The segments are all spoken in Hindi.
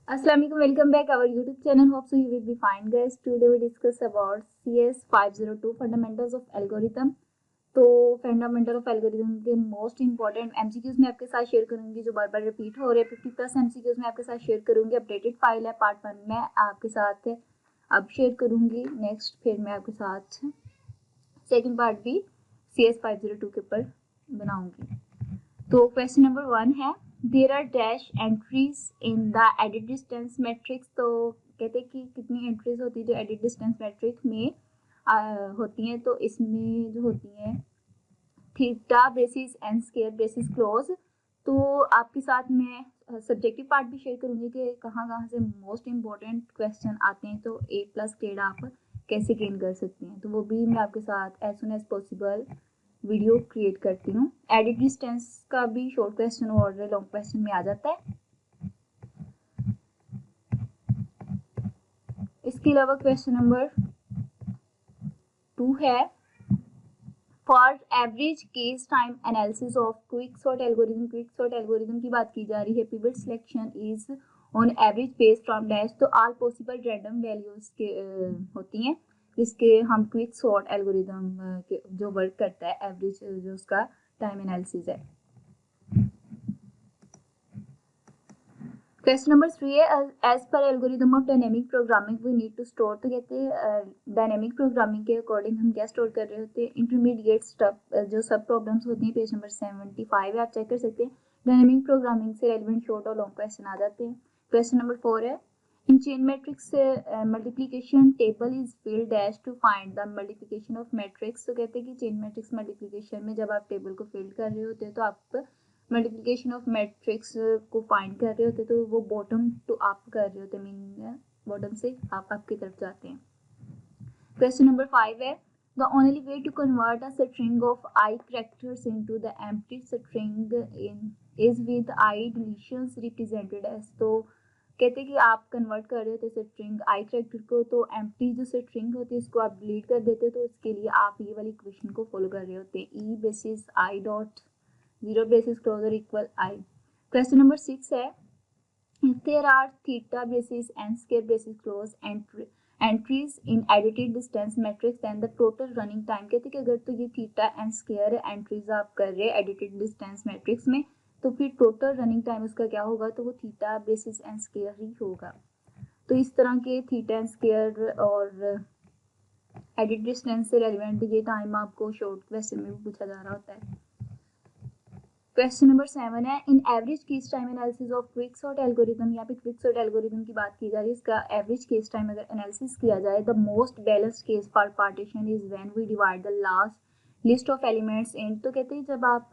Assalamu alaikum, welcome back our YouTube channel. Hope so you will be fine guys. Today we discuss about CS 502 fundamentals of algorithm. तो फंडामेंटल ऑफ एल्गोरिथम के मोस्ट इंपॉर्टेंट एमसीक्यूज मैं आपके साथ शेयर करूंगी जो बार बार रिपीट हो रहे हैं। 50+ एमसीक्यूज मैं आपके साथ शेयर करूंगी। अपडेटेड फाइल है, पार्ट 1 में आपके साथ अब शेयर करूंगी। नेक्स्ट फिर मैं आपके साथ सेकंड पार्ट भी CS 502 के ऊपर बनाऊंगी। तो क्वेश्चन नंबर 1 है there are dash entries in the edit distance matrix. तो कहते हैं कि कितनी एंट्रीज होती है जो एडिट डिस्टेंस मैट्रिक्स में होती हैं। तो इसमें जो होती हैं theta basis n square basis close. तो आपके साथ मैं सब्जेक्टिव पार्ट भी शेयर करूंगी कि कहाँ कहाँ से मोस्ट इम्पोर्टेंट क्वेश्चन आते हैं। तो A+ ग्रेड आप कैसे गेन कर सकते हैं, तो वो भी मैं आपके साथ as soon as possible video create करती हूँ। एडिट डिस्टेंस का भी शॉर्ट क्वेश्चन और लॉन्ग क्वेश्चन में आ जाता है। इसके अलावा क्वेश्चन नंबर 2 है for average case time analysis of quick sort algorithm. Quick sort algorithm की बात की जा रही है। Pivot selection is on average based from dash. तो ऑल पॉसिबल रैंडम वैल्यूज के होती हैं जिसके हम क्विक सॉर्ट एल्गोरिथम जो वर्क करता है एवरेज जो उसका टाइम एनालिसिस है। क्वेश्चन नंबर 3 है as per algorithm of dynamic programming we need to store. तो कहते हैं डायनेमिक प्रोग्रामिंग के अकॉर्डिंग हम क्या स्टोर कर रहे होते हैं इंटरमीडिएट स्टेप जो सब प्रॉब्लम्स होती हैं। पेज नंबर 75 है, आप चेक कर सकते हैं। डायनेमिक प्रोग्रामिंग से रेलेवेंट शॉर्ट और लॉन्ग क्वेश्चन आ जाते हैं। क्वेश्चन नंबर 4 है in chain matrix multiplication table is filled dash to find the multiplication of matrix. तो कहते हैं कि चेन मैट्रिक्स मल्टीप्लिकेशन में जब आप टेबल को फिल्ड कर रहे होते हैं तो आप मल्टीप्लिकेशन ऑफ मैट्रिक्स को फाइंड कर रहे होते तो वो बॉटम टू अप कर रहे होते, मीनिंग बॉटम से आप की तरफ जाते हैं। क्वेश्चन नंबर 5 है the only way to convert a string of i characters into the empty string in is with i deletions represented as. तो कहते हैं कि आप कन्वर्ट कर रहे होते स्ट्रिंग आई कैरेक्टर को, तो एम्प्टी जो स्ट्रिंग होती है इसको आप डिलीट कर देते हो। तो इसके लिए आप ये वाली इक्वेशन को फॉलो कर रहे होते हैं E basis I dot 0 basis closure equal I. Question number 6 है if there are theta basis and square basis close entries in edited distance matrix then the total running time। कहते कि अगर तो ये थीटा एंड स्क्वायर एंट्रीज आप कर रहे हैं एडिटेड डिस्टेंस मैट्रिक्स में तो फिर टोटल रनिंग टाइम उसका क्या होगा, तो वो थीटा बेसिस एंड स्क्वायर ही होगा। तो इस तरह के थीटा एंड स्क्वायर और एडिट डिस्टेंस से रेलिवेंट ये टाइम आपको शॉर्ट क्वेश्चन में भी पूछा जा रहा होता है। क्वेश्चन नंबर 7 है इन average case time analysis of quick sort algorithm. यहाँ पे क्विक सॉर्ट एल्गोरिथम की बात की जा रही है। इसका एवरेज केस टाइम अगर एनालिसिस किया जाए the most balanced case for partition is when we divide the last list of elements in. तो कहते हैं जब आप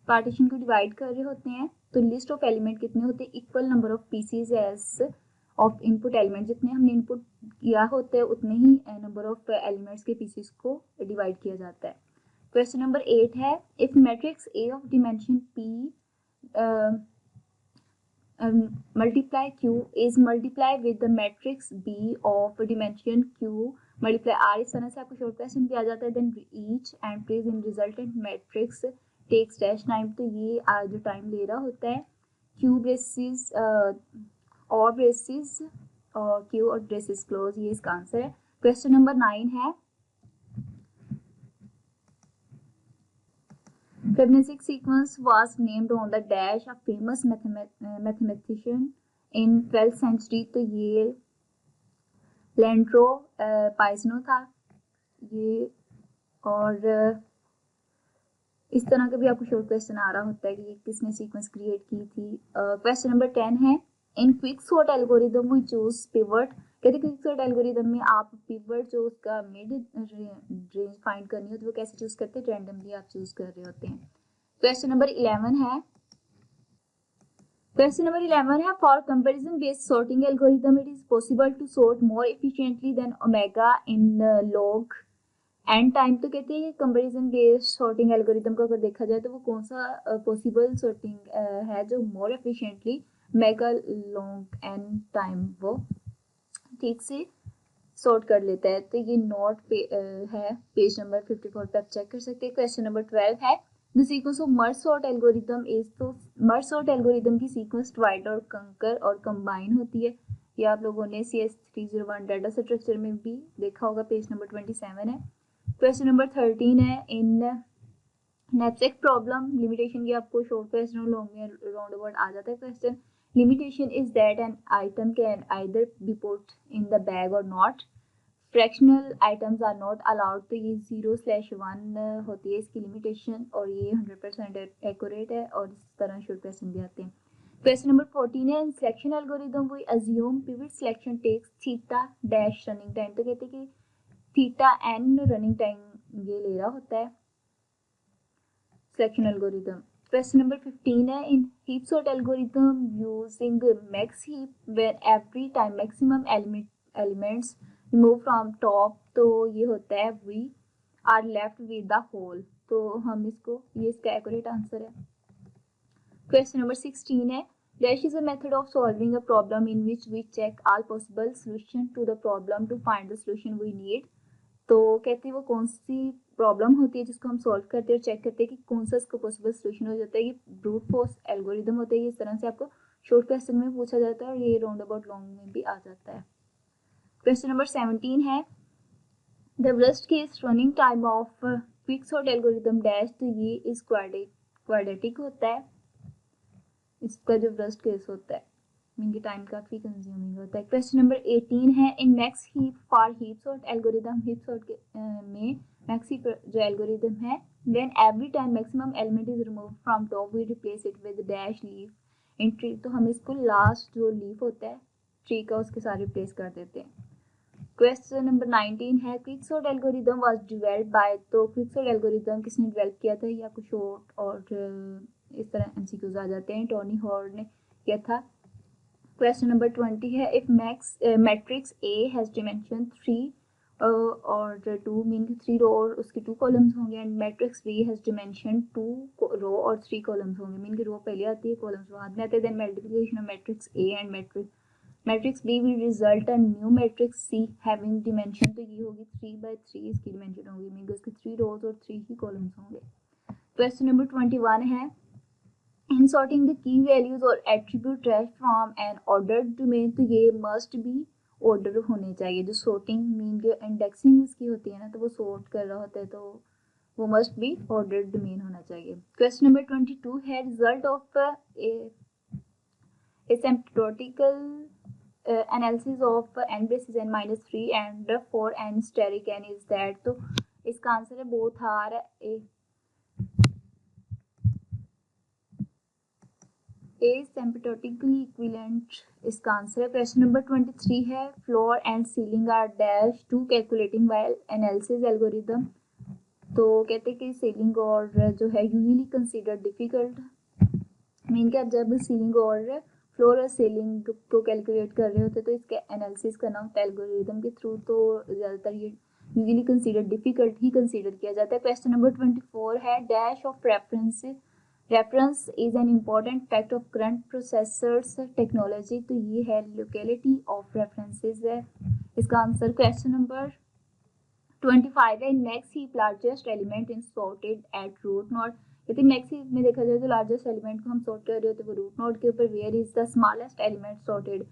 पार्टीशन को डिवाइड कर रहे होते हैं तो लिस्ट ऑफ एलिमेंट कितने होते हैं equal number of pieces as of input element. जितने हमने इनपुट किया होते हैं उतने ही नंबर ऑफ एलिमेंट्स के पीसेस को डिवाइड किया जाता है। क्वेश्चन नंबर 8 है if matrix A of dimension p multiply q is multiply with the matrix B of dimension q multiply r. इस तरह से आपको शॉर्ट क्वेश्चन दिया जाता है then each entries in resultant matrix takes dash time. तो ये जो टाइम ले रहा होता है क्यू बेसिस और ब्रेसिस और क्यू और ब्रेसिस क्लोज, ये इसका आंसर है। क्वेश्चन नंबर 9 है Fibonacci sequence was named on the dash a famous mathematician in 12th century। तो ये लेंड्रो पाइजनो था ये। और इस तरह का भी आपको शॉर्ट क्वेश्चन आ रहा होता है कि किसने सीक्वेंस क्रिएट की थी। क्वेश्चन नंबर 10 है in quick sort algorithm we choose pivot. कहते क्विक सॉर्ट एल्गोरिथम में आप पिवट जो उसका मिड रेंज फाइंड करनी हो तो वो कैसे चूज करते हैं, रैंडमली आप चूज कर रहे होते हैं। क्वेश्चन नंबर 11 है for comparison based sorting algorithm it is possible to sort more efficiently than omega n log n time. तो कहते हैं कंपैरिजन बेस्ड सॉर्टिंग एल्गोरिथम को अगर देखा जाए तो वो कौन सा पॉसिबल सॉर्टिंग है जो मोर efficiently mega long and time वो ठीक से सॉर्ट कर लेता है। तो ये नोट है पेज नंबर 54 पे आप चेक कर सकते हैं। क्वेश्चन नंबर 12 है the sequence of merge sort algorithm is, तो मर्ज सॉर्ट एल्गोरिदम की सीक्वेंस डिवाइड और कंकर और कंबाइन होती है। ये आप लोगों ने CS301 डाटा स्ट्रक्चर में भी देखा होगा, पेज नंबर 27 है। क्वेश्चन नंबर 13 है, इन नैपसैक प्रॉब्लम लिमिटेशन की आपको शॉर्ट क्वेश्चन और लॉन्ग में राउंड अबाउट आ जाता है question. Limitation is that an item can either be put in the bag or not, fractional items are not allowed, तो ये 0/1 होती है इसकी लिमिटेशन, और ये 100% एक्यूरेट है, और इस तरह शॉर्ट क्वेश्चन भी आते हैं। क्वेश्चन नंबर 14 है, in selection algorithm we assume pivot selection takes theta dash running time, तो कहते हैं कि थीटा एन रनिंग टाइम ये ले रहा होता है सिलेक्शन एल्गोरिदम। क्वेश्चन नंबर 15 है, in heap sort algorithm using max heap where every time maximum elements remove from top, तो ये होता है we are left with the whole, तो हम इसको, ये इसका एक्यूरेट आंसर है। क्वेश्चन नंबर 16 है, dash is a method of solving a problem in which we check all possible solution to the problem to find the solution we need, तो कहते हैं वो कौन सी प्रॉब्लम होती है जिसको हम सॉल्व करते हैं और चेक करते हैं कि कौन सा इसका पॉसिबल सॉल्यूशन हो जाता है। ये ब्रूट फोर्स एल्गोरिदम होता है, इस तरह से आपको शॉर्ट क्वेश्चन में पूछा जाता है और ये राउंड अबाउट लॉन्ग में भी आ जाता है। क्वेश्चन नंबर 17 है, the worst case running time of quicksort algorithm dash, तो ये इस क्वाड्रेटिक होता है, इसका जो वर्स्ट केस होता है इनकी टाइम काफी कंज्यूमिंग होता है। क्वेश्चन नंबर 18 है, in max heap for heap sort algorithm, heap sort में मैक्स हीप जो एल्गोरिदम है, when every time maximum element is removed from top we replace it with dash leaf in tree, तो हम इसको लास्ट जो लीफ होता है ट्री का उसके साथ रिप्लेस कर देते हैं। क्वेश्चन नंबर 19 है, quicksort algorithm was developed by, तो क्विकसॉर्ट एल्गोरिदम किसने डेवलप किया था, या कुछ शॉर्ट और इस तरह एमसीक्यूज आ जाते हैं, टोनी हॉर्ड ने किया था। क्वेश्चन नंबर 20 है, if matrix A has dimension 3 और 2 मीन 3 रो और उसके 2 कॉलम्स होंगे, and matrix B has dimension 2 row और 3 कॉलम्स होंगे, मीन की रो पहले आती है कॉलम्स बाद में आते हैं, then multiplication of matrix A and matrix B will result a new matrix C having dimension, तो ये होगी 3/3 इसकी डिमेंशन होगी, मीन उसके 3 रोज और 3 ही कॉलम्स होंगे। क्वेश्चन नंबर 21 है, in sorting the key values or attribute trash from an ordered domain, तो ये must be order होने चाहिए। जो sorting मीन जो indexing इसकी होती है ना, तो वो sort कर रहा होता है, तो वो must be ordered domain होना चाहिए। क्वेश्चन नंबर 22 है, result of asymptotical analysis of n basis n minus 3 and 4 n steric n is that, तो इसका आंसर है both are asymptotically equivalent, इसका आंसर है। क्वेश्चन नंबर 23 है, floor and ceiling are dash to calculating while analysis algorithm, तो कहते हैं कि सीलिंग और जो है यूजुअली कंसीडर डिफिकल्ट, मीन कि आप जब सीलिंग और फ्लोर और सीलिंग को कैलकुलेट कर रहे होते तो इसके एनालिसिस करना होता है एल्गोरिदम के थ्रू, तो ज़्यादातर ये यूजुअली कंसीडर डिफिकल्ट ही कंसीडर किया जाता है। क्वेश्चन नंबर 24 है, dash of reference is an important fact of current processors technology, तो ये है लोकेलिटी ऑफ रेफरेंसेस है इसका आंसर। क्वेश्चन नंबर 25 है, max heap largest element in sorted at root node, यदि मैक्स हीप में देखा जाए तो लार्जेस्ट एलिमेंट को हम सॉर्ट कर रहे होते हैं वो रूट नोड के ऊपर, where is the smallest element sorted,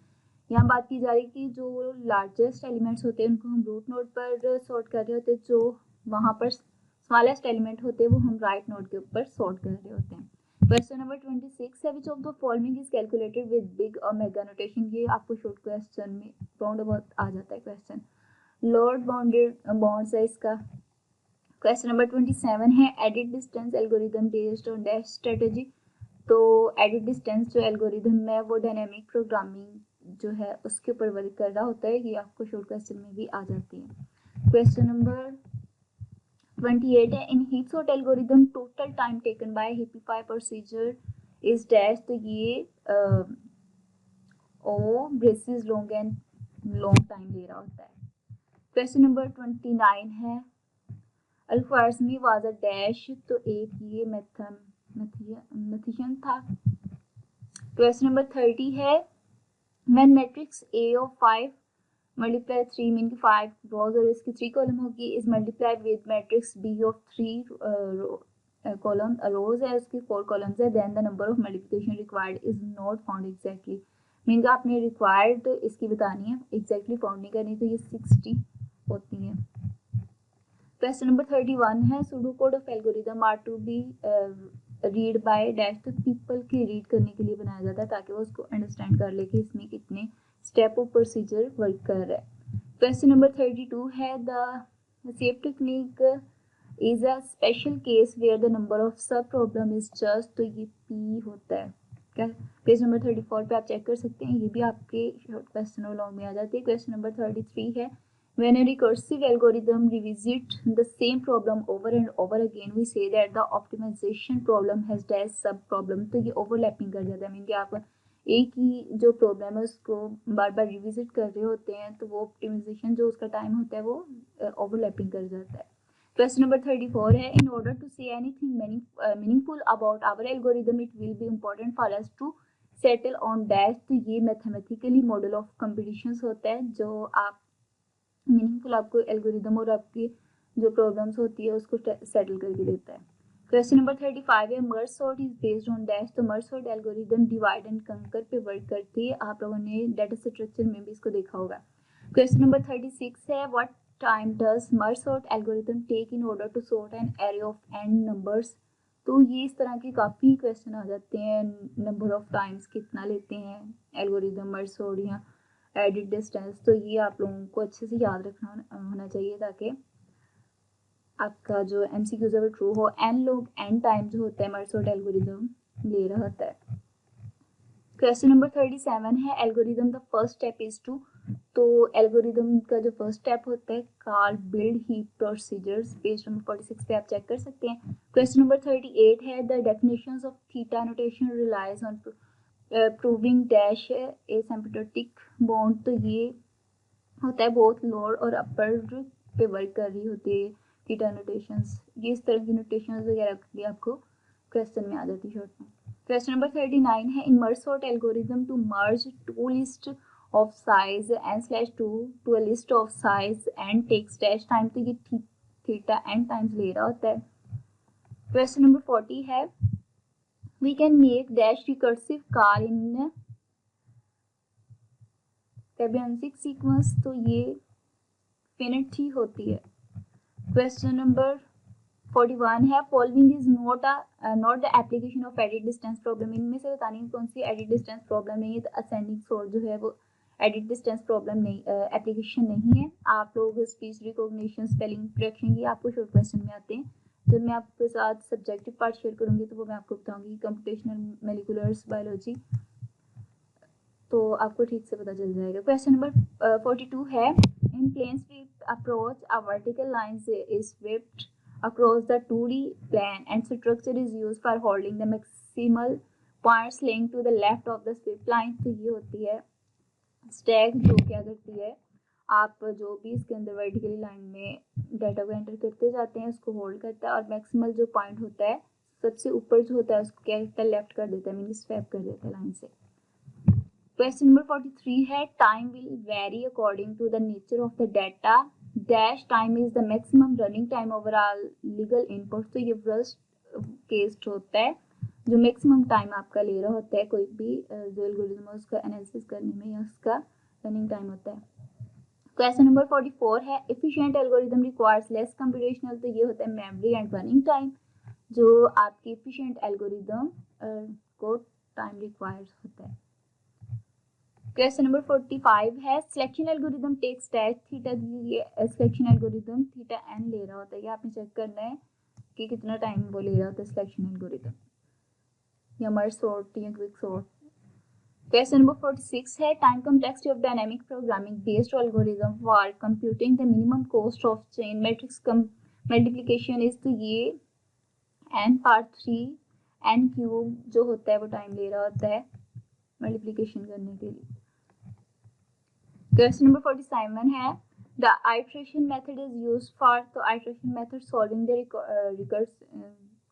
यहाँ बात की जा रही है कि जो लार्जेस्ट एलिमेंट्स होते हैं उनको हम रूट नोड पर सॉर्ट कर रहे होते हैं, जो वहाँ पर स्मॉलेस्ट एलिमेंट होते हैं वो हम राइट नोड के ऊपर सॉर्ट कर रहे होते हैं। क्वेश्चन नंबर 26 है, which of the following is calculated with big और मेगा नोटेशन, ये आपको शॉर्ट क्वेश्चन में राउंड अबाउट आ जाता है क्वेश्चन, लोअर बाउंडेड बॉन्ड्स है इसका। क्वेश्चन नंबर 27 है, edit distance algorithm based on dash strategy, तो एडिट डिस्टेंस जो एल्गोरिदम है वो डायनेमिक प्रोग्रामिंग जो है उसके ऊपर वर्क कर रहा होता है, ये आपको शॉर्ट क्वेश्चन में भी आ जाती है। क्वेश्चन नंबर 28 है, in heap sort algorithm total time taken by heapify procedure is dash, तो ये ओ ब्रेसिस लॉन्ग टाइम ले रहा होता है। क्वेश्चन नंबर 29 है, अल्ख्वारिज़मी वाज अ डैश, तो एक ये मैथमेटिशियन था। क्वेश्चन नंबर 30 है, when matrix A of 5 multiply 3 mean की 5 रोज और इसकी 3 कॉलम होगी, is multiply with matrix B of 3 column rows है उसकी 4 कॉलम्स है, then the number of multiplication required is not found exactly, mean आपने रिक्वायर्ड इसकी बतानी है, एग्जैक्टली फाउंड नहीं करनी, तो ये 60 होती है। क्वेश्चन नंबर 31 है pseudo code of algorithm are to be read by dash, तो पीपल की रीड करने के लिए बनाया जाता है ताकि वो उसको अंडरस्टैंड कर ले कि इसमें कितने स्टेप ऑफ प्रोसीजर वर्क कर रहा है। क्वेश्चन नंबर 32 है the safe technique is a special case where the number of sub problem is just, तो ये पी होता है। क्या पेज नंबर 34 पे आप चेक कर सकते हैं, ये भी आपके शॉर्ट क्वेश्चन और लॉन्ग में आ जाती है। क्वेश्चन नंबर 33 है when a recursive algorithm revisit the same problem over and over again we say that the optimization problem has dash sub problem, तो ये ओवरलैपिंग कर जाता है, मीन कि आप एक ही जो प्रॉब्लम है उसको बार बार रिविजिट कर रहे होते हैं तो वो ऑप्टिमाइजेशन जो उसका टाइम होता है वो ओवरलैपिंग कर जाता है। क्वेश्चन नंबर 34 है in order to say anything meaningful about our algorithm it will be important for us to settle on dash, तो ये मैथमेटिकली मॉडल ऑफ कंपटीशंस होता है जो आप मीनिंगफुल आपको एल्गोरिदम और आपकी जो प्रॉब्लम्स होती है उसको सेटल करके देता है। क्वेश्चन नंबर 35 है merge sort is based on dash, तो merge sort algorithm divide and conquer पे वर्क करती है, आप लोगों ने डाटा स्ट्रक्चर में भी इसको देखा होगा। क्वेश्चन नंबर 36 है what time does merge sort algorithm take in order to sort an array of n numbers, तो ये इस तरह के काफ़ी क्वेश्चन आ जाते हैं, नंबर ऑफ टाइम्स कितना लेते हैं एल्गोरिदम मर्ज सॉर्ट या एडिट डिस्टेंस, तो ये आप लोगों को अच्छे से याद रखना होना चाहिए ताकि आपका जो एमसीक्यूज है वो ट्रू हो। n लोग n टाइम जो होता है मर्ज सॉर्ट एल्गोरिदम ले रहा होता है। क्वेश्चन नंबर 37 है algorithm the first step is to, तो एल्गोरिदम का जो फर्स्ट स्टेप होता है call build heap procedures, page number 46 पे आप चेक कर सकते हैं। क्वेश्चन नंबर 38 है the definitions of theta notation relies on proving dash asymptotic bound, तो ये होता है बोथ लोअर और अपर पे वर्क कर रही होती है थीटा नोटेशंस, ये इस तरह की नोटेशंस वगैरह के लिए आपको क्वेश्चन में आ जाती है शॉर्ट में। क्वेश्चन नंबर 39 है in merge sort algorithm to merge two list of size n/2 to a list of size n takes dash time, तो ये थीटा n टाइम्स ले रहा होता है। क्वेश्चन नंबर 40 है we can make dash recursive call in Fabianic sequence, तो ये फिनिट ही होती है। क्वेश्चन नंबर 41 है following is not the application of edit distance problem, इनमें से बतानी है कौन सी एडिट डिस्टेंस प्रॉब्लम नहीं है, तो असेंडिंग सॉर्ट जो है वो एडिट डिस्टेंस प्रॉब्लम नहीं एप्लीकेशन नहीं है। आप लोग स्पीच रिकॉग्निशन स्पेलिंग करेक्शन ये आपको शॉर्ट क्वेश्चन में आते हैं, जब मैं आपके साथ सब्जेक्टिव पार्ट शेयर करूंगी तो वो मैं आपको बताऊंगी कंप्यूटेशनल मोलिकुलर्स बायोलॉजी, तो आपको ठीक से पता चल जाएगा। क्वेश्चन नंबर 42 है in plane sweep approach a vertical line is swept across the 2D plane and structure is used for holding the maximal points linked to the left of the sweep line, तो ये होती है स्टैक जो क्या करती है आप जो भी इसके अंदर वर्टिकली लाइन में डाटा को एंटर करते जाते हैं उसको होल्ड करता है और मैक्सिमल जो पॉइंट होता है सबसे ऊपर जो होता है उसको क्या करता है लेफ्ट कर देता है, मीन स्वैप कर देता है लाइन से। क्वेश्चन नंबर 43 है time will vary according to the nature of the data dash time is the maximum running time overall legal input, तो ये वर्स्ट केस होता है जो मैक्सिमम टाइम आपका ले रहा होता है कोई भी जो एल्गोरिथम है उसका एनालिसिस करने में या उसका रनिंग टाइम होता है। क्वेश्चन नंबर 44 है efficient algorithm requires less computational, तो ये होता है मेमोरी एंड रनिंग टाइम, जो आपकी एफिशिएंट एल्गोरिथम को टाइम रिक्वायर्स होता है। क्वेश्चन नंबर 45 है selection algorithm takes dash theta, ये सिलेक्शन एल्गोरिथम थीटा n ले रहा होता है, ये आपने चेक करना है कि कितना टाइम वो ले रहा होता है सिलेक्शन एल्गोरिथम या मर्ज सॉर्ट या क्विक सॉर्ट। क्वेश्चन नंबर 46 है time complexity of dynamic programming based algorithm for computing the minimum cost of chain matrix multiplication is, तो ये n पावर 3 n क्यूब जो होता है वो टाइम ले रहा होता है मल्टीप्लिकेशन करने के लिए। क्वेश्चन नंबर 47 है the iteration method is used for, तो iteration method solving the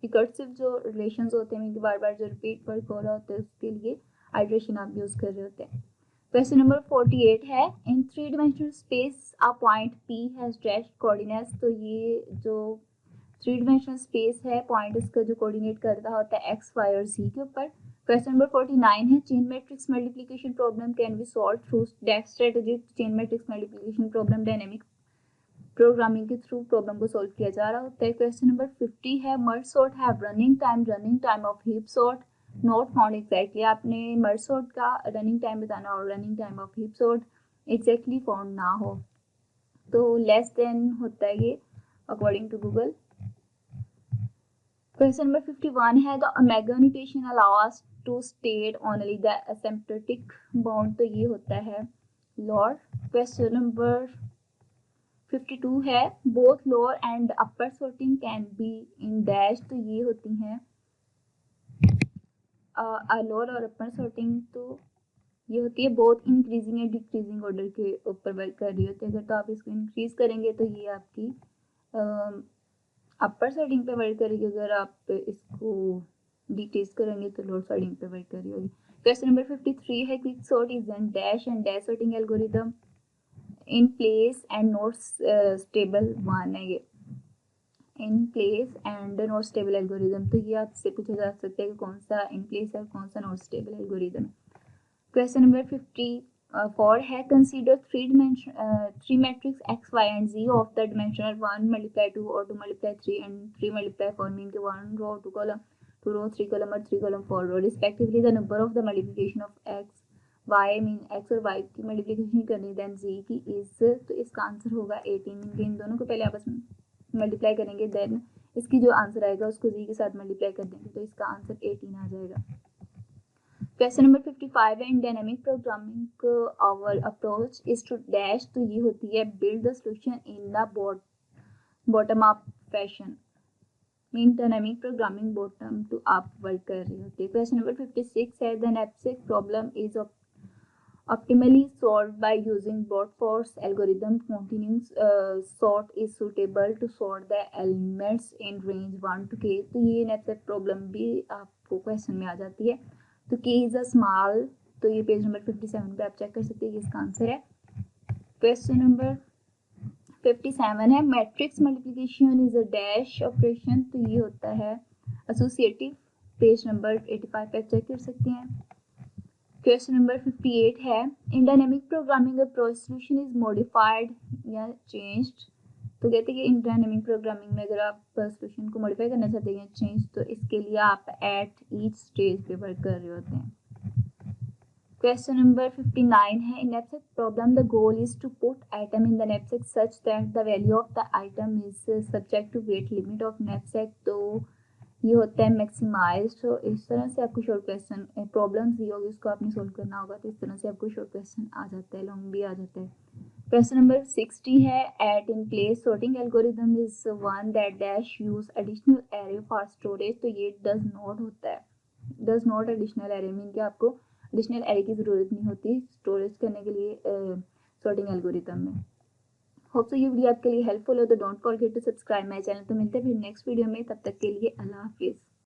recursive जो रिलेशंस होते हैं बार बार जो रिपीट वर्क हो रहा होता है उसके लिए आइट्रेशन आप यूज कर रहे होते हैं। क्वेश्चन नंबर 48 है इन 3 dimensional space a point P has dash coordinates, तो ये जो थ्री डिमेंशनल स्पेस है, पॉइंट इसका जो कोऑर्डिनेट कर रहा होता है एक्स वाई और जी के ऊपर। क्वेश्चन नंबर 49 है chain matrix multiplication problem can be solve through def strategy. Chain matrix multiplication problem dynamic programming के थ्रू प्रॉब्लम को सॉल्व किया जा रहा होता है। क्वेश्चन नंबर 50 है merge sort have running time of heap sort not found exactly. आपने मर्ज सॉर्ट का रनिंग टाइम बताना और running time of heap sort exactly found ना हो तो लेस देन होता है ये according to Google. Question number 51 है the omega notation allow us to state only the asymptotic bound, तो ये होता है लॉर। क्वेश्चन नंबर 52 है both lower and upper sorting can be in dash, तो ये होती हैं लोअर और अपर सॉर्टिंग, तो ये होती है both increasing and decreasing order के ऊपर वर्क कर रही होती है। अगर तो आप इसको इंक्रीज करेंगे तो ये आपकी अपर सॉर्टिंग पे वर्क करेगी, अगर आप इसको डिक्रीज करेंगे तो लोअर सॉर्टिंग पे वर्क कर रही होगी। क्वेश्चन नंबर 53 है quick sort is an dash and dash sorting algorithm in place and not stable one है ये in place and not stable algorithm, तो ये आपसे पूछा जा सकता है कि कौन सा इन प्लेस है कौन सा not stable algorithm. Question number 54 है consider three matrix X Y and Z of the dimensional 1 multiply 2 और 2 मल्टीप्लाई 3 एंड 3 मल्टीप्लाई 4 मीन के 1 रो 2 कॉलम 2 रो 3 कॉलम और 3 column 4 row respectively the number of the multiplication of X Y mean X और वाई की मल्टीप्लिकेशन करनी देन जी की इज, तो इसका आंसर होगा 18। मीन के इन दोनों को पहले आपस में मल्टीप्लाई करेंगे देन इसकी जो आंसर आएगा उसको जी के साथ मल्टीप्लाई कर देंगे तो इसका आंसर 18 आ जाएगा। क्वेश्चन नंबर 55 है in dynamic programming our approach is to dash, तो ये होती है build the solution in the bottom up fashion. Mean dynamic programming bottom to up work कर रही होती है। क्वेश्चन नंबर 56 है the knapsack problem is optimally solved by using brute force algorithm. Continuous sort is suitable to sort the elements in range 1 to k, तो ये नैपसेक प्रॉब्लम भी आपको क्वेश्चन में आ जाती है। तो k इज अ स्मॉल, तो ये पेज नंबर 57 पे आप चेक कर सकते हैं इसका आंसर है। क्वेश्चन नंबर 57 है matrix multiplication is a dash operation, तो ये होता है एसोसिएटिव, पेज नंबर 85 पे आप चेक कर सकते हैं। क्वेश्चन नंबर 58 है in dynamic programming approach solution is modified या चेंज्ड, तो कहते हैं कि इन डायनेमिक प्रोग्रामिंग में अगर आप सॉल्यूशन को मॉडिफाई करना चाहते हैं चेंज, तो इसके लिए आप एट ईच स्टेज पे वर्क कर रहे होते हैं। क्वेश्चन नंबर 59 है in knapsack problem the goal is to put item in the knapsack such that the value of the item is subject to weight limit of knapsack, तो ये होता है मैक्सिमाइज। तो इस तरह से आपको शॉर्ट क्वेश्चन प्रॉब्लम दी होगी उसको आपने सोल्व करना होगा, तो इस तरह से आपको शॉर्ट क्वेश्चन आ जाता है, लॉन्ग भी आ जाता है। क्वेश्चन नंबर 60 है at in place sorting algorithm is one that dash use additional array for storage, तो ये डज नॉट होता है, does not additional array mean कि आपको एडिशनल एरे की ज़रूरत नहीं होती स्टोरेज करने के लिए सॉर्टिंग एल्गोरिथम में। होप सो ये वीडियो आपके लिए हेल्पफुल हो, तो don't forget to subscribe my channel. तो मिलते हैं फिर नेक्स्ट वीडियो में, तब तक के लिए अल्लाह हाफिज़।